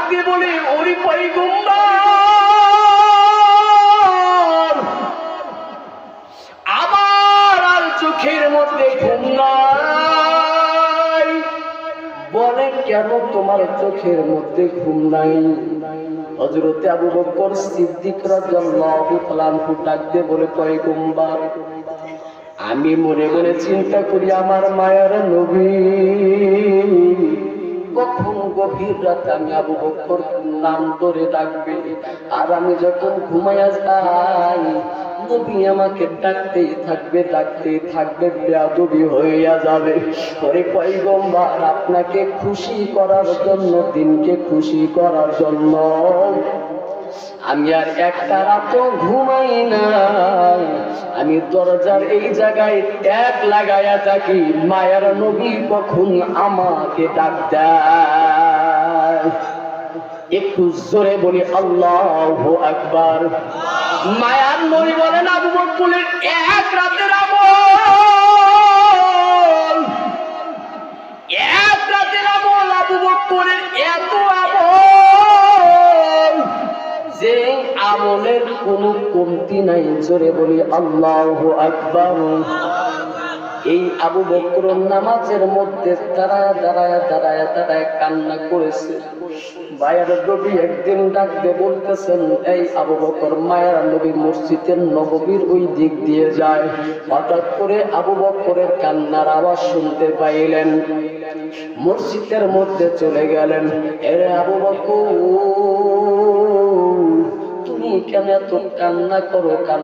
দিয়ে বলে, ওরে পয়গম্বর, আমার আর চোখের মধ্যে ঘুম নাই। বলে, কেন তোমার চোখের মধ্যে ঘুম নাই? হযরতে আবু বকর সিদ্দিক রাদিয়াল্লাহু তাআলা আনহু ডাক দিয়ে বলে, পয়গম্বর, আমি মনে মনে চিন্তা করি আমার মায়ার নবী কখন গভীর রাতে আমি আবু বকর নাম ধরে ডাকবে, আর আমি যখন ঘুমাইয়া যাই নবী আমাকে ডাকতেই থাকবে, বেয়াদবি হইয়া যাবে। ওরে পয়গম্বর, আপনাকে খুশি করার জন্য, দিনকে খুশি করার জন্য আমি আর একটা রাতও ঘুমাই না। আমি দরজার এই জায়গায় ট্যাগ লাগাইয়া থাকি, মায়ার নবী কখন আমাকে ডাক দেয়। একটু জোরে বলি আল্লাহু আকবার। মায়ার নবী বলেন, আবু বকরের এক রাতের আমল, এক রাতের আমল, আবু বকরের এত আমল যে আমলের কোনো কমতি নাই। জোরে বলি আল্লাহু আকবার। এই আবু বকর নামাজের মধ্যে দাঁড়ায় কান্না করেছে। মায়ের নবী একদিন ডাক দিয়ে বলতেছেন, এই আবু বকর, মায়ের নবী মসজিদের নববীর ওই দিক দিয়ে যায়। হঠাৎ করে আবু বকরের কান্নার আওয়াজ শুনতে পাইলেন, মসজিদের মধ্যে চলে গেলেন। এরে আবু বকর, তুমি কেন এত কান্না করো?